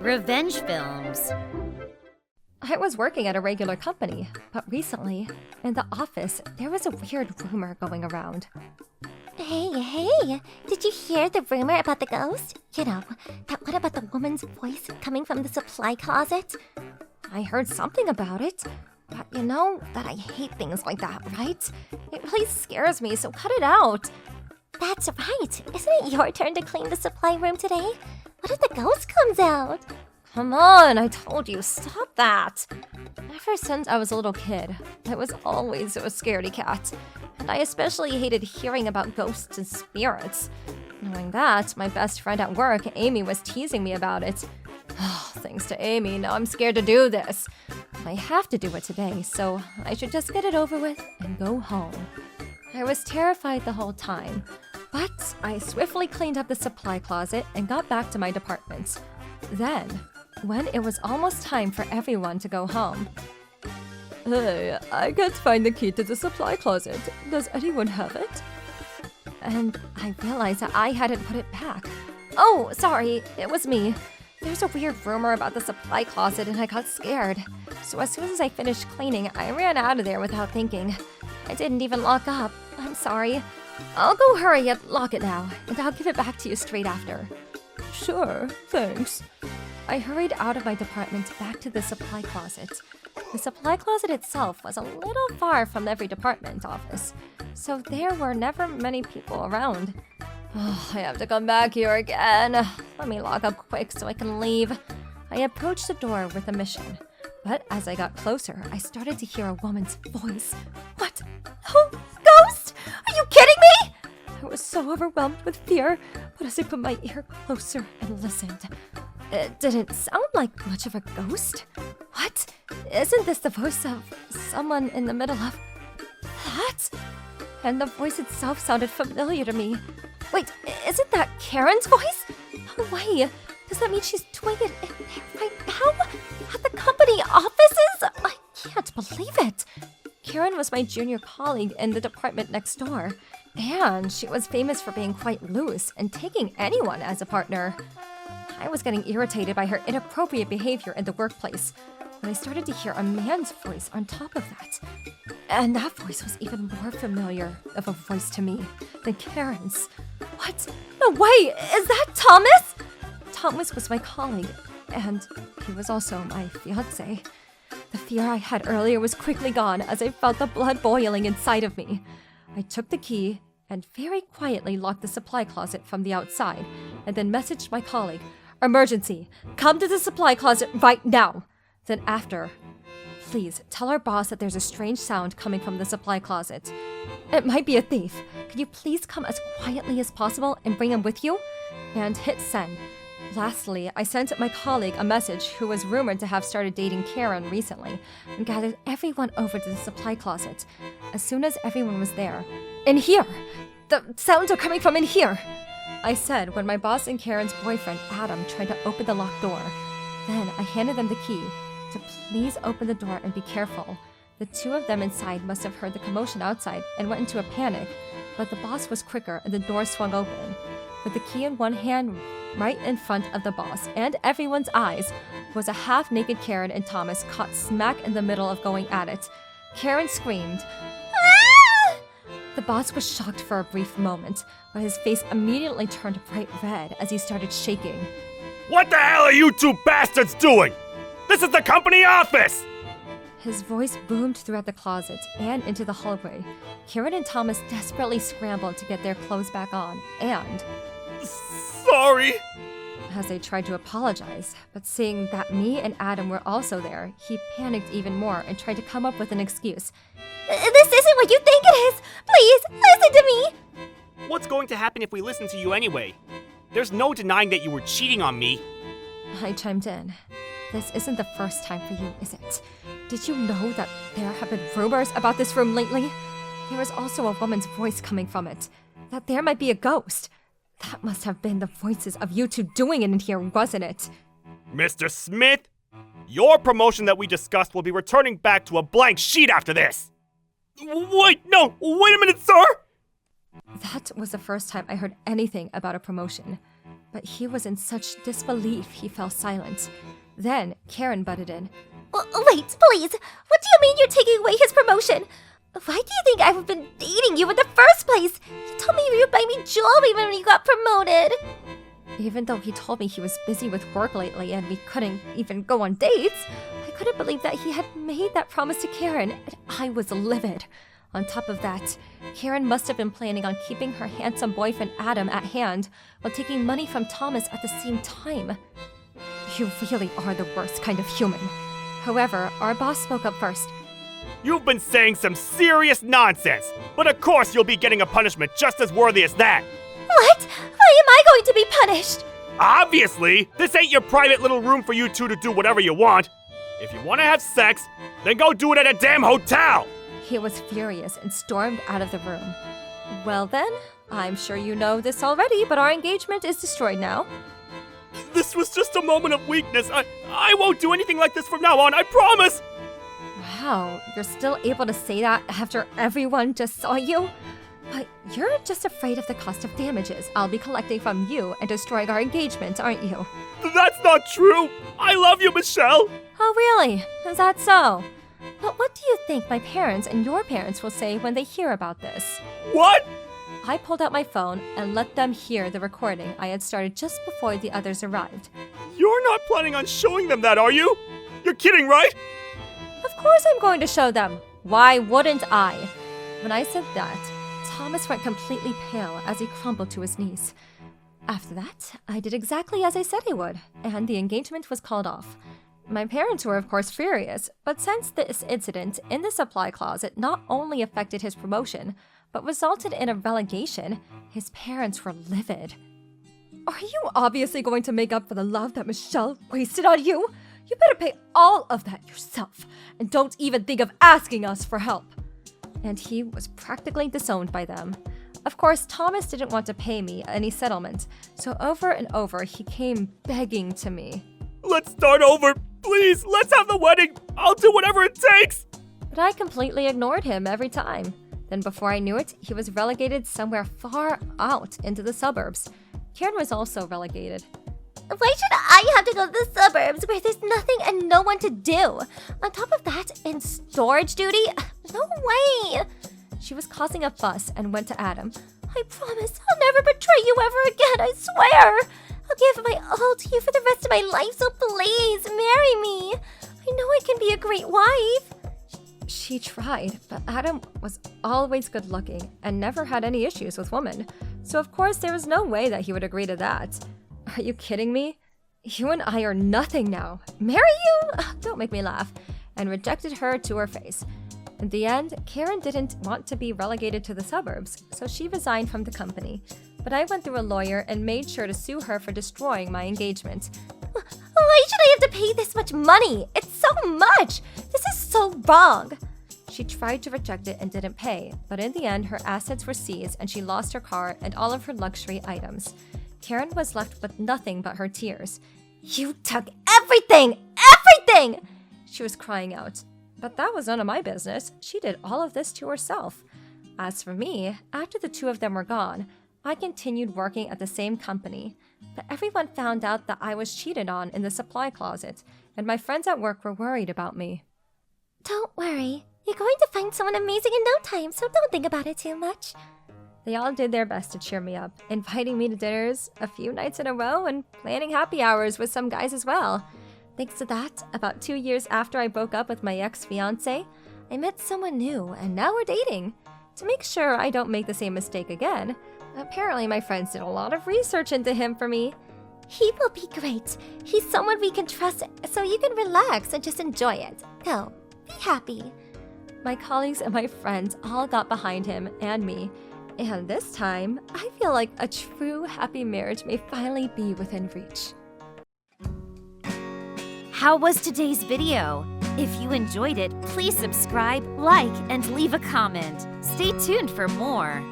Revenge films. I was working at a regular company, but recently, in the office, there was a weird rumor going around. Hey, did you hear the rumor about the ghost? You know, that one about the woman's voice coming from the supply closet? I heard something about it, but you know that I hate things like that, right? It really scares me, so cut it out. That's right. Isn't it your turn to clean the supply room today? What if the ghost comes out? Come on, I told you, stop that. Ever since I was a little kid, I was always a scaredy cat, and I especially hated hearing about ghosts and spirits. Knowing that, my best friend at work, Amy, was teasing me about it. Oh, thanks to Amy, now I'm scared to do this. I have to do it today, so I should just get it over with and go home. I was terrified the whole time, but I swiftly cleaned up the supply closet and got back to my department. Then, when it was almost time for everyone to go home, "Hey, I can't find the key to the supply closet. Does anyone have it?" And I realized that I hadn't put it back. "Oh, sorry, it was me. There's a weird rumor about the supply closet and I got scared. So as soon as I finished cleaning, I ran out of there without thinking. I didn't even lock up. I'm sorry. I'll go hurry and lock it now, and I'll give it back to you straight after." "Sure, thanks." I hurried out of my department back to the supply closet. The supply closet itself was a little far from every department office, so there were never many people around. Oh, I have to come back here again. Let me lock up quick so I can leave. I approached the door with a mission, but as I got closer, I started to hear a woman's voice. What? Oh, ghost? Are you kidding me? I was so overwhelmed with fear, but as I put my ear closer and listened, it didn't sound like much of a ghost. What? Isn't this the voice of someone in the middle of that? And the voice itself sounded familiar to me. Wait, isn't that Karen's voice? No way. Does that mean she's doing it in there right now? At the company offices? I can't believe it. Karen was my junior colleague in the department next door, and she was famous for being quite loose and taking anyone as a partner. I was getting irritated by her inappropriate behavior in the workplace when I started to hear a man's voice on top of that. And that voice was even more familiar of a voice to me than Karen's. What? No way! Is that Thomas? Thomas was my colleague, and he was also my fiancé. The fear I had earlier was quickly gone as I felt the blood boiling inside of me. I took the key and very quietly locked the supply closet from the outside, and then messaged my colleague, "Emergency! Come to the supply closet right now!" Then after, "Please tell our boss that there's a strange sound coming from the supply closet. It might be a thief. Could you please come as quietly as possible and bring him with you?" And hit send. Lastly, I sent my colleague a message who was rumored to have started dating Karen recently and gathered everyone over to the supply closet. As soon as everyone was there, "In here! The sounds are coming from in here!" I said when my boss and Karen's boyfriend, Adam, tried to open the locked door. Then I handed them the key to please open the door and be careful. The two of them inside must have heard the commotion outside and went into a panic, but the boss was quicker and the door swung open. With the key in one hand, right in front of the boss and everyone's eyes, was a half-naked Karen and Thomas caught smack in the middle of going at it. Karen screamed, "Ah!" The boss was shocked for a brief moment, but his face immediately turned bright red as he started shaking. "What the hell are you two bastards doing? This is the company office!" His voice boomed throughout the closet and into the hallway. Karen and Thomas desperately scrambled to get their clothes back on, and "Sorry." as they tried to apologize, but seeing that me and Adam were also there, he panicked even more and tried to come up with an excuse. This isn't what you think it is! Please, listen to me! "What's going to happen if we listen to you anyway? There's no denying that you were cheating on me." I chimed in. "This isn't the first time for you, is it? Did you know that there have been rumors about this room lately? There is also a woman's voice coming from it. That there might be a ghost. That must have been the voices of you two doing it in here, wasn't it?" "Mr. Smith, your promotion that we discussed will be returning back to a blank sheet after this." Wait a minute, sir! That was the first time I heard anything about a promotion. But he was in such disbelief he fell silent. Then Karen butted in. Wait, please. What do you mean you're taking away his promotion? Why do you think I've been dating you in the first place? You told me you would buy me jewelry when you got promoted. Even though he told me he was busy with work lately and we couldn't even go on dates, I couldn't believe that he had made that promise to Karen, and I was livid. On top of that, Karen must have been planning on keeping her handsome boyfriend Adam at hand while taking money from Thomas at the same time. You really are the worst kind of human. However, our boss spoke up first. You've been saying some serious nonsense, but of course you'll be getting a punishment just as worthy as that. What? Why am I going to be punished? Obviously, this ain't your private little room for you two to do whatever you want. If you want to have sex, then go do it at a damn hotel. He was furious and stormed out of the room. Well then, I'm sure you know this already, but our engagement is destroyed now. This was just a moment of weakness. I won't do anything like this from now on, I promise! Wow, you're still able to say that after everyone just saw you? But you're just afraid of the cost of damages I'll be collecting from you and destroying our engagement, aren't you? That's not true! I love you, Michelle! Oh really? Is that so? But what do you think my parents and your parents will say when they hear about this? What? I pulled out my phone and let them hear the recording I had started just before the others arrived. You're not planning on showing them that, are you? You're kidding, right? Of course I'm going to show them. Why wouldn't I? When I said that, Thomas went completely pale as he crumbled to his knees. After that, I did exactly as I said I would, and the engagement was called off. My parents were of course furious, but since this incident in the supply closet not only affected his promotion, but resulted in a relegation, his parents were livid. Are you obviously going to make up for the love that Michelle wasted on you? You better pay all of that yourself, and don't even think of asking us for help. And he was practically disowned by them. Of course, Thomas didn't want to pay me any settlement, so over and over he came begging to me. Let's start over, please! Let's have the wedding! I'll do whatever it takes! But I completely ignored him every time. Then before I knew it, he was relegated somewhere far out into the suburbs. Karen was also relegated. Why should I have to go to the suburbs where there's nothing and no one to do? On top of that, in storage duty? No way! She was causing a fuss and went to Adam. I promise I'll never betray you ever again, I swear! I'll give my all to you for the rest of my life, so please, marry me! I know I can be a great wife! She tried, but Adam was always good looking and never had any issues with women. So of course there was no way that he would agree to that. Are you kidding me? You and I are nothing now. Marry you? Don't make me laugh. And rejected her to her face. In the end, Karen didn't want to be relegated to the suburbs, so she resigned from the company. But I went through a lawyer and made sure to sue her for destroying my engagement. Why should I have to pay this much money? It's so much! This is so wrong! She tried to reject it and didn't pay, but in the end her assets were seized and she lost her car and all of her luxury items. Karen was left with nothing but her tears. You took everything! Everything! She was crying out. But that was none of my business. She did all of this to herself. As for me, after the two of them were gone, I continued working at the same company. But everyone found out that I was cheated on in the supply closet, and my friends at work were worried about me. Don't worry. You're going to find someone amazing in no time, so don't think about it too much. They all did their best to cheer me up, inviting me to dinners a few nights in a row and planning happy hours with some guys as well. Thanks to that, about 2 years after I broke up with my ex-fiancé, I met someone new and now we're dating. To make sure I don't make the same mistake again, apparently my friends did a lot of research into him for me. He will be great. He's someone we can trust, so you can relax and just enjoy it. Go, be happy. My colleagues and my friends all got behind him and me. And this time, I feel like a true happy marriage may finally be within reach. How was today's video? If you enjoyed it, please subscribe, like, and leave a comment. Stay tuned for more.